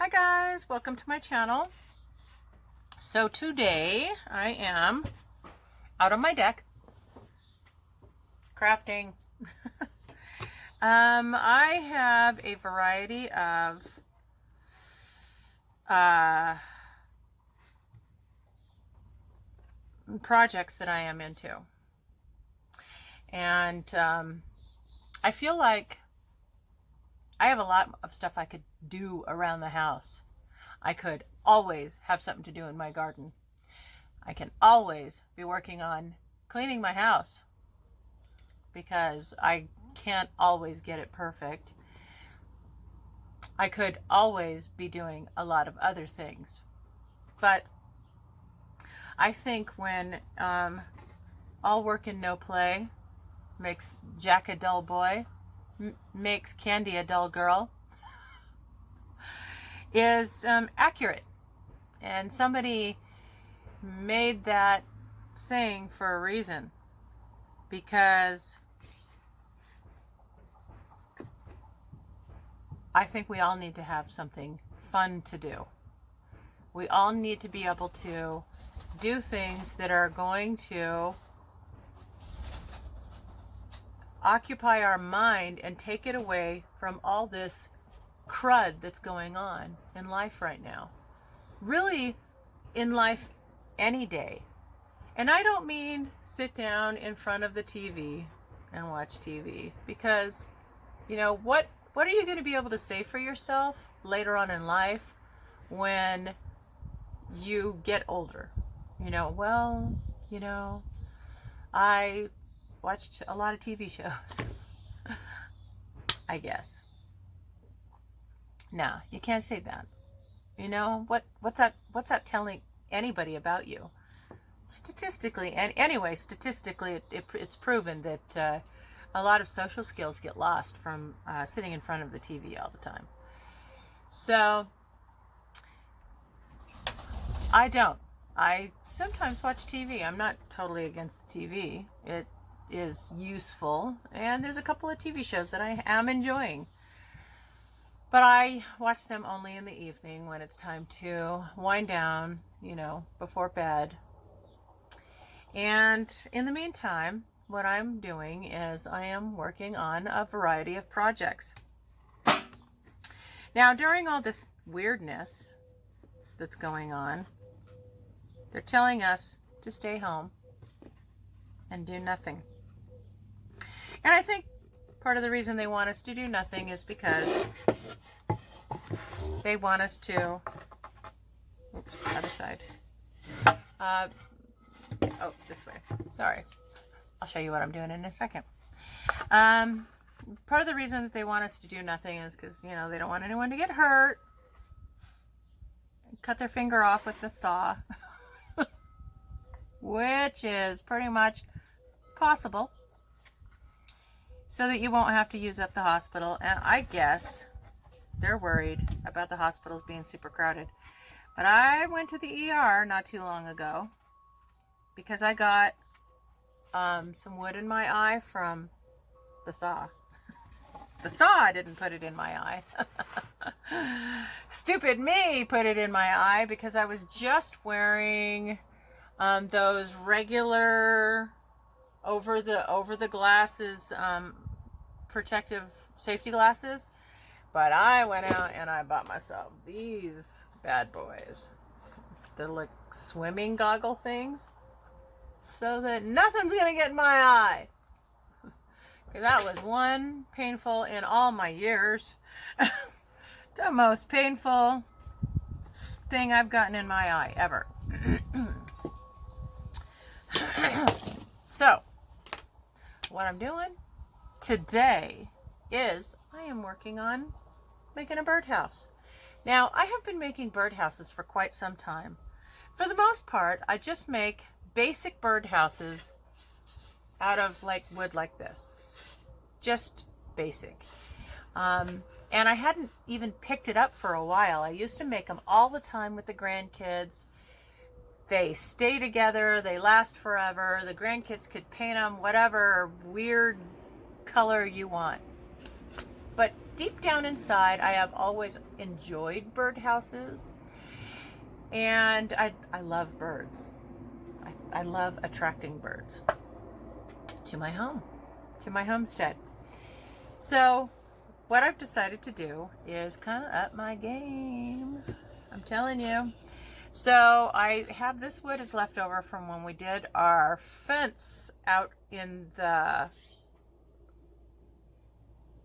Hi guys, welcome to my channel. So today I am out on my deck crafting. I have a variety of projects that I am into, and I feel like I have a lot of stuff I could do around the house. I could always have something to do in my garden. I can always be working on cleaning my house because I can't always get it perfect. I could always be doing a lot of other things. But I think when all work and no play makes Jack a dull boy, makes Candy a dull girl, is accurate. And somebody made that saying for a reason, because I think we all need to have something fun to do. We all need to be able to do things that are going to occupy our mind and take it away from all this crud that's going on in life right now. Really, in life any day. And I don't mean sit down in front of the TV and watch TV, because, you know, what are you going to be able to say for yourself later on in life when you get older? I watched a lot of TV shows. I guess. No, you can't say that. What's that telling anybody about you? Statistically, and anyway, statistically, it's proven that a lot of social skills get lost from sitting in front of the TV all the time. So, I sometimes watch TV. I'm not totally against the TV. It is useful, and there's a couple of TV shows that I am enjoying. But I watch them only in the evening when it's time to wind down, before bed. And in the meantime, what I'm doing is I am working on a variety of projects. Now, during all this weirdness that's going on, they're telling us to stay home and do nothing. And I think part of the reason they want us to do nothing is because they want us to, other side. This way. Sorry. I'll show you what I'm doing in a second. Part of the reason that they want us to do nothing is because, they don't want anyone to get hurt, cut their finger off with the saw, which is pretty much possible, so that you won't have to use up the hospital. And I guess they're worried about the hospitals being super crowded. But I went to the ER not too long ago because I got some wood in my eye from the saw. The saw didn't put it in my eye. Stupid me put it in my eye because I was just wearing those regular over the glasses, protective safety glasses. But I went out and I bought myself these bad boys. They're like swimming goggle things, so that nothing's gonna get in my eye. That was one painful in all my years. The most painful thing I've gotten in my eye ever. So, what I'm doing today is I am working on making a birdhouse. Now, I have been making birdhouses for quite some time. For the most part, I just make basic birdhouses out of wood like this. Just basic. And I hadn't even picked it up for a while. I used to make them all the time with the grandkids. They stay together, they last forever. The grandkids could paint them whatever weird color you want. But deep down inside, I have always enjoyed birdhouses, and I love birds. I love attracting birds to my home, to my homestead. So what I've decided to do is kind of up my game. I'm telling you. So I have this wood is left over from when we did our fence out in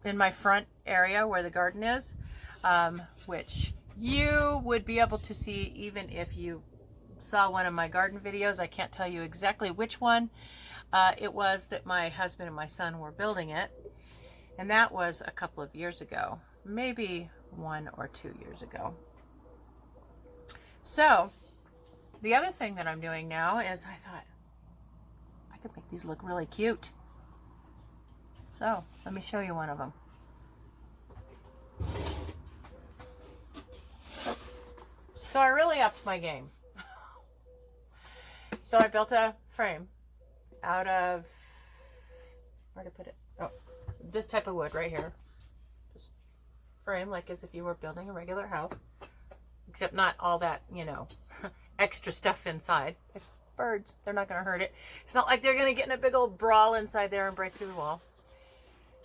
my front area where the garden is, which you would be able to see even if you saw one of my garden videos. I can't tell you exactly which one it was that my husband and my son were building it, and that was a couple of years ago, maybe 1 or 2 years ago. So the other thing that I'm doing now is I thought I could make these look really cute. So let me show you one of them. So I really upped my game. So I built a frame out of, where to put it? Oh, this type of wood right here. Just frame like as if you were building a regular house, except not all that, you know, extra stuff inside. It's birds. They're not going to hurt it. It's not like they're going to get in a big old brawl inside there and break through the wall.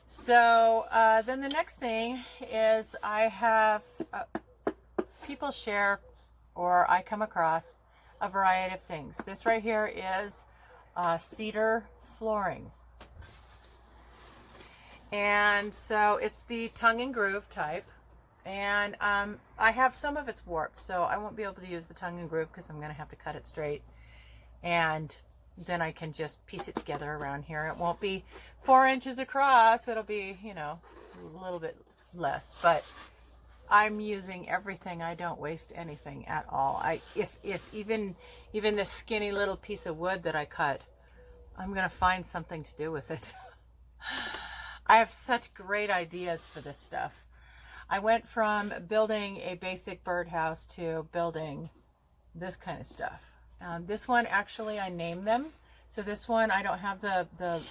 So then the next thing is I have people share, or I come across a variety of things. This right here is cedar flooring. And so it's the tongue and groove type. And I have some of it's warped, so I won't be able to use the tongue and groove because I'm going to have to cut it straight. And then I can just piece it together around here. It won't be 4 inches across. It'll be, you know, a little bit less. But I'm using everything. I don't waste anything at all. If even this skinny little piece of wood that I cut, I'm going to find something to do with it. I have such great ideas for this stuff. I went from building a basic birdhouse to building this kind of stuff. This one, actually, I named them. So this one, I don't have the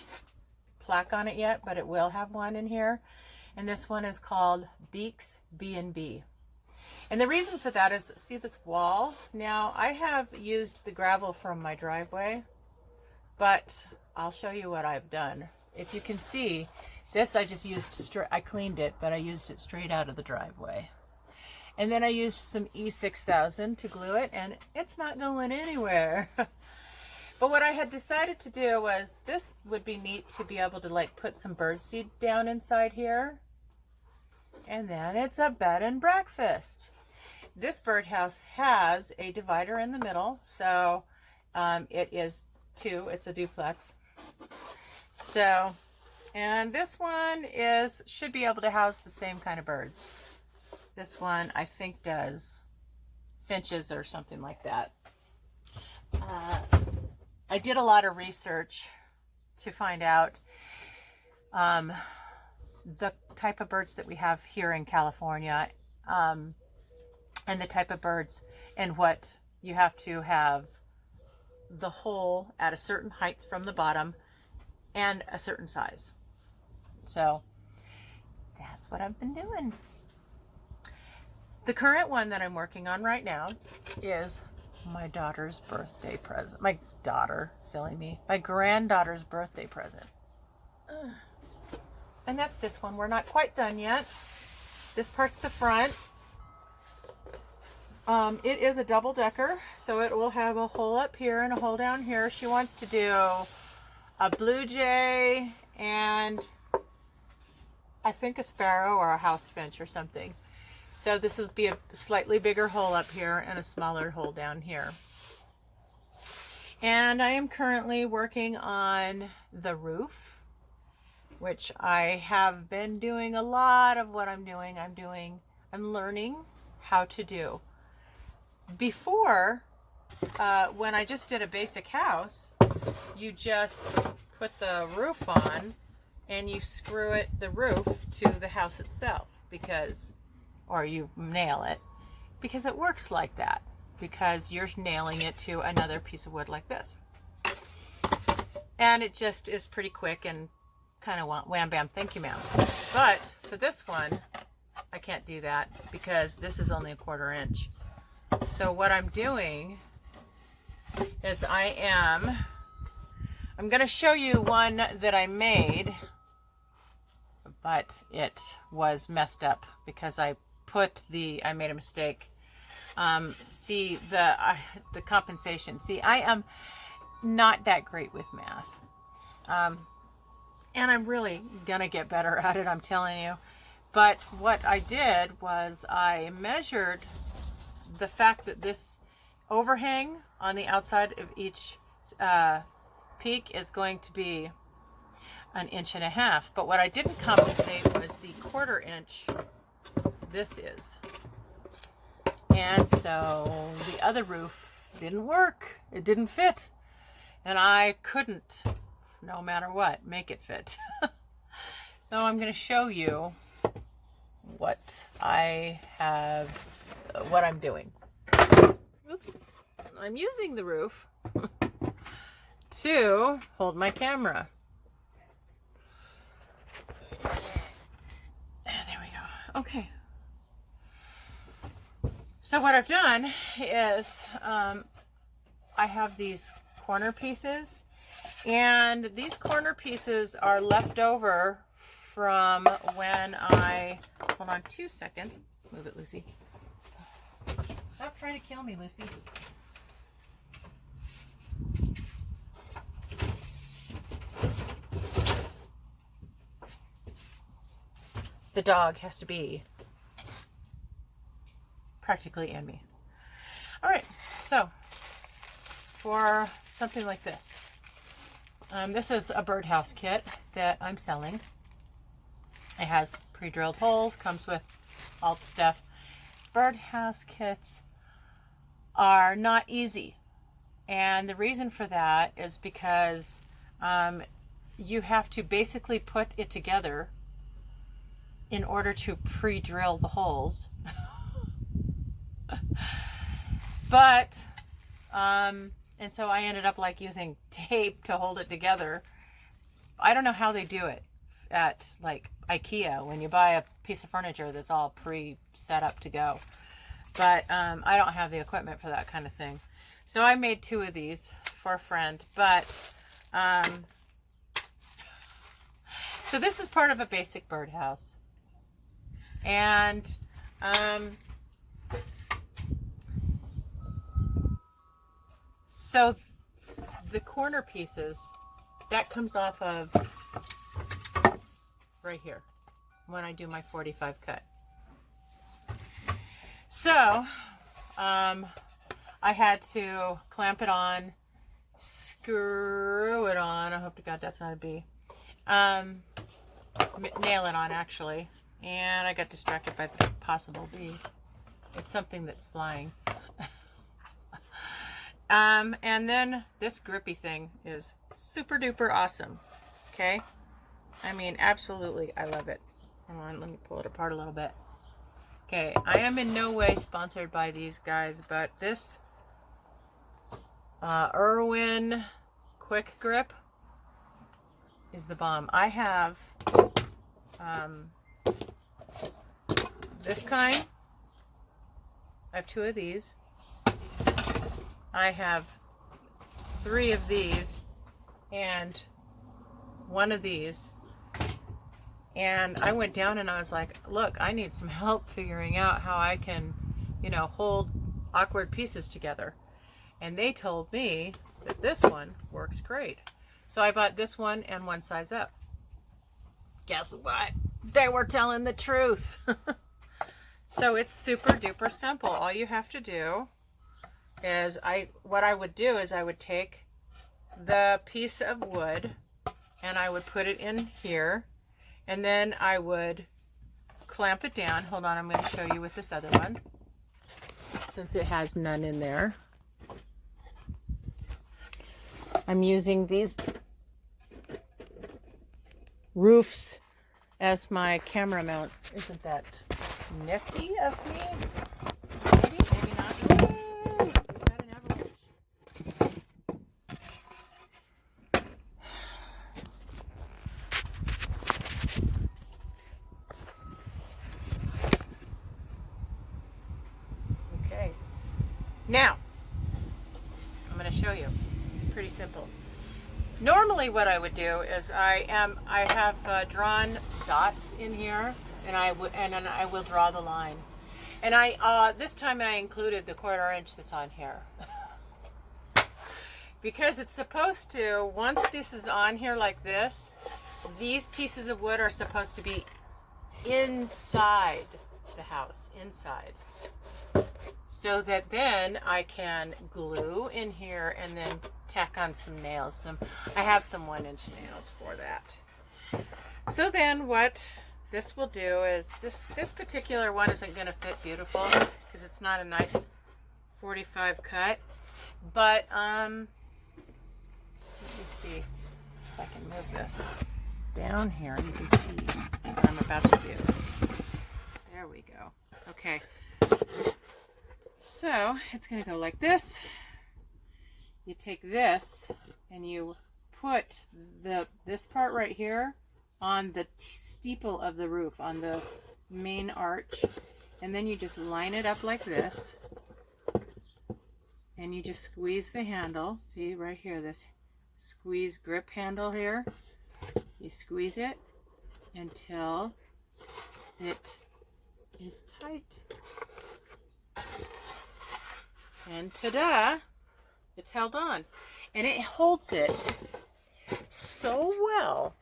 plaque on it yet, but it will have one in here. And this one is called Beaks B&B. And the reason for that is, see this wall? Now, I have used the gravel from my driveway, but I'll show you what I've done. If you can see, this I just used, I cleaned it, but I used it straight out of the driveway. And then I used some E6000 to glue it, and it's not going anywhere. But what I had decided to do was, this would be neat to be able to like put some birdseed down inside here. And then it's a bed and breakfast. This birdhouse has a divider in the middle, so it is 2, it's a duplex. So, and this one should be able to house the same kind of birds. This one, I think, does finches or something like that. I did a lot of research to find out the type of birds that we have here in California, and the type of birds and what you have to have the hole at a certain height from the bottom and a certain size. So that's what I've been doing. The current one that I'm working on right now is my daughter's birthday present. My daughter, silly me. My granddaughter's birthday present. And that's this one. We're not quite done yet. This part's the front. It is a double decker, so it will have a hole up here and a hole down here. She wants to do a blue jay and I think a sparrow or a house finch or something. So this will be a slightly bigger hole up here and a smaller hole down here. And I am currently working on the roof, which I have been doing a lot of what I'm doing. I'm learning how to do. Before, when I just did a basic house, you just put the roof on and you screw the roof to the house itself, or you nail it, because it works like that, because you're nailing it to another piece of wood like this. And it just is pretty quick and kind of wham bam, thank you ma'am. But for this one, I can't do that because this is only a 1/4 inch. So what I'm doing is I'm going to show you one that I made, but it was messed up because I made a mistake. See the compensation. See, I am not that great with math. And I'm really gonna get better at it, I'm telling you. But what I did was I measured the fact that this overhang on the outside of each peak is going to be 1.5 inches. But what I didn't compensate was the 1/4 inch this is. And so the other roof didn't work. It didn't fit. And I couldn't, no matter what, make it fit. So I'm going to show you what I'm doing. Oops. I'm using the roof to hold my camera. There we go. Okay. So what I've done is I have these corner pieces, and these corner pieces are left over from when hold on 2 seconds. Move it, Lucy. Stop trying to kill me, Lucy. The dog has to be practically in me. All right, so for something like this, this is a birdhouse kit that I'm selling. It has pre-drilled holes, comes with all the stuff. Birdhouse kits are not easy, and the reason for that is because you have to basically put it together in order to pre-drill the holes. But and so I ended up like using tape to hold it together. I don't know how they do it at like IKEA when you buy a piece of furniture that's all pre-set up to go. But I don't have the equipment for that kind of thing. So I made 2 of these for a friend. But so this is part of a basic birdhouse. And so the corner pieces, that comes off of right here when I do my 45 cut. So I had to clamp it on, screw it on. I hope to God that's not a bee. Nail it on actually. And I got distracted by the possible bee. It's something that's flying. And then this grippy thing is super duper awesome. Okay? I mean, absolutely, I love it. Hold on, let me pull it apart a little bit. Okay, I am in no way sponsored by these guys, but this Irwin Quick Grip is the bomb. I have this kind. I have 2 of these. I have 3 of these and 1 of these. And I went down and I was like, look, I need some help figuring out how I can, you know, hold awkward pieces together. And they told me that this one works great. So I bought this one and 1 size up. Guess what? They were telling the truth. So it's super duper simple. All you have to do is what I would do is I would take the piece of wood and I would put it in here, and then I would clamp it down. Hold on, I'm going to show you with this other one since it has none in there. I'm using these roofs as my camera mount. Isn't that nifty of me? Maybe, maybe not. Woo! We've had an avalanche. Now, I'm going to show you. It's pretty simple. Normally what I would do is I have drawn dots in here, and then I will draw the line. And this time I included the 1/4 inch that's on here. Because it's supposed to, once this is on here like this, these pieces of wood are supposed to be inside the house, inside. So that then I can glue in here and then tack on some nails. I have some 1-inch nails for that. So then what this will do is, this particular one isn't going to fit beautiful because it's not a nice 45 cut. But, let me see if I can move this down here. You can see what I'm about to do. There we go. Okay. So it's going to go like this. You take this and you put this part right here on the steeple of the roof, on the main arch, and then you just line it up like this, and you just squeeze the handle. See right here, this squeeze grip handle here. You squeeze it until it is tight. And ta-da, it's held on. And it holds it so well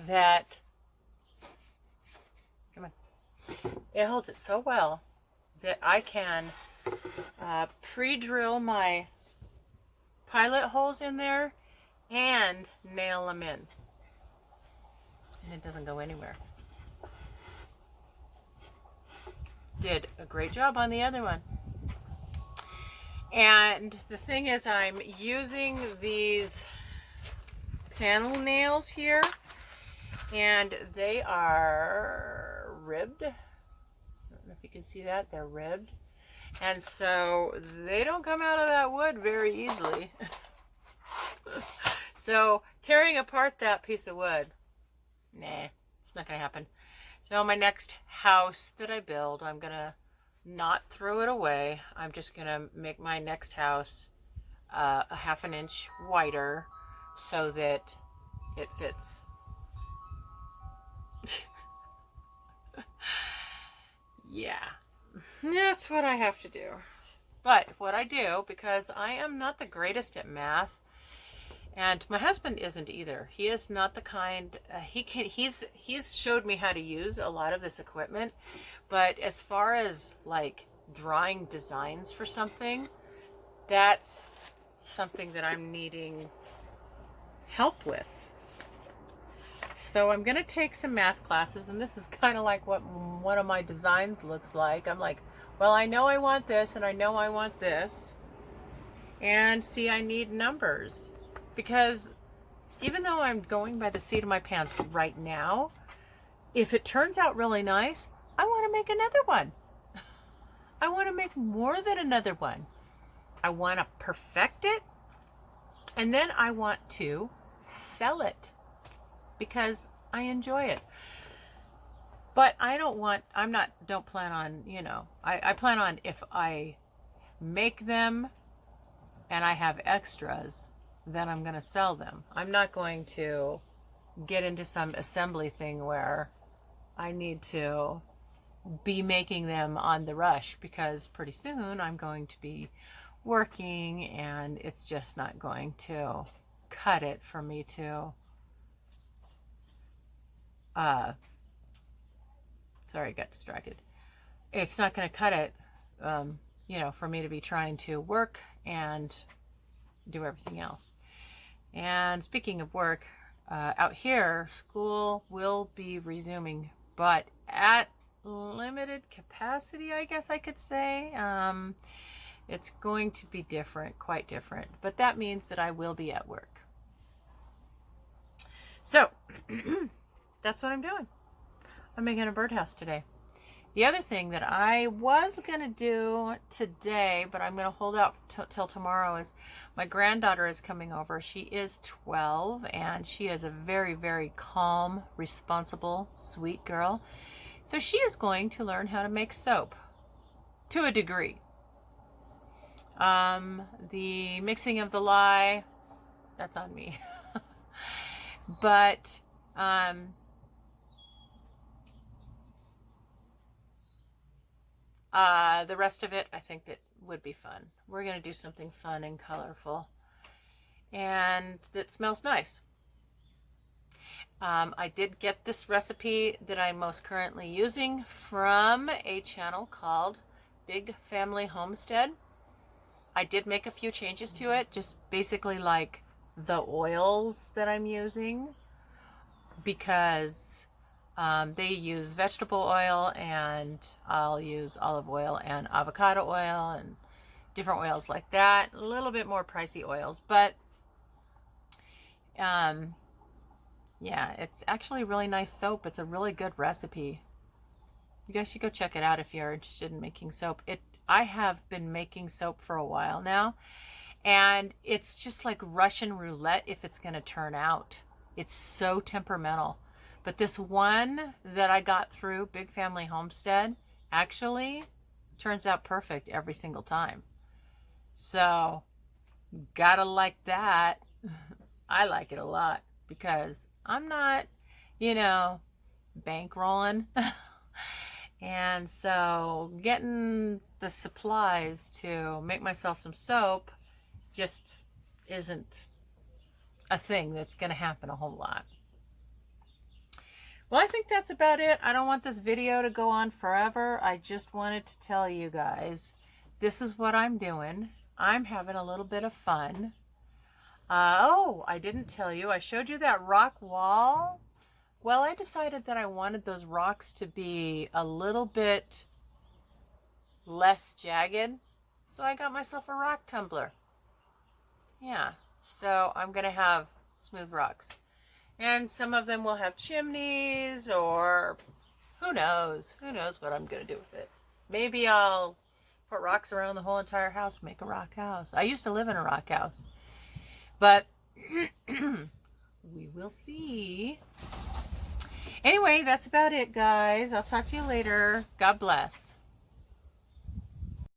that, come on, it holds it so well that I can pre-drill my pilot holes in there and nail them in. And it doesn't go anywhere. Did a great job on the other one. And the thing is, I'm using these panel nails here, and they are ribbed. I don't know if you can see that. They're ribbed. And so they don't come out of that wood very easily. So tearing apart that piece of wood, nah, it's not going to happen. So my next house that I build, I'm going to not throw it away. I'm just going to make my next house a 1/2 inch wider so that it fits. Yeah, that's what I have to do. But what I do, because I am not the greatest at math, and my husband isn't either. He is not the kind, he's showed me how to use a lot of this equipment, but as far as like drawing designs for something, that's something that I'm needing help with. So I'm going to take some math classes, and this is kind of like what one of my designs looks like. I'm like, well, I know I want this, and I know I want this. And see, I need numbers. Because even though I'm going by the seat of my pants right now, if it turns out really nice, I want to make another one. I want to make more than another one. I want to perfect it, and then I want to sell it because I enjoy it. But I don't plan on, I plan on, if I make them and I have extras, then I'm going to sell them. I'm not going to get into some assembly thing where I need to be making them on the rush, because pretty soon I'm going to be working and it's just not going to cut it for me to sorry, I got distracted. It's not going to cut it, for me to be trying to work and do everything else. And speaking of work, out here, school will be resuming, but at limited capacity, I guess I could say. It's going to be different, quite different, but that means that I will be at work. So that's what I'm doing. I'm making a birdhouse today. The other thing that I was going to do today, but I'm going to hold out till tomorrow, is my granddaughter is coming over. She is 12, and she is a very, very calm, responsible, sweet girl. So she is going to learn how to make soap. to a degree. The mixing of the lye, that's on me. But the rest of it, I think that would be fun. We're going to do something fun and colorful, and that smells nice. I did get this recipe that I'm most currently using from a channel called Big Family Homestead. I did make a few changes to it, just basically like the oils that I'm using, because they use vegetable oil, and I'll use olive oil and avocado oil and different oils like that. A little bit more pricey oils, but yeah, it's actually really nice soap. It's a really good recipe. You guys should go check it out if you're interested in making soap. I have been making soap for a while now, and it's just like Russian roulette if it's going to turn out. It's so temperamental. But this one that I got through Big Family Homestead actually turns out perfect every single time. So, gotta like that. I like it a lot because I'm not, bankrolling. And so getting the supplies to make myself some soap just isn't a thing that's going to happen a whole lot. Well, I think that's about it. I don't want this video to go on forever. I just wanted to tell you guys, this is what I'm doing. I'm having a little bit of fun. Oh, I didn't tell you. I showed you that rock wall. Well, I decided that I wanted those rocks to be a little bit less jagged. So I got myself a rock tumbler. Yeah, so I'm going to have smooth rocks. And some of them will have chimneys, or who knows? Who knows what I'm going to do with it. Maybe I'll put rocks around the whole entire house, make a rock house. I used to live in a rock house. But we will see. Anyway, that's about it, guys. I'll talk to you later. God bless.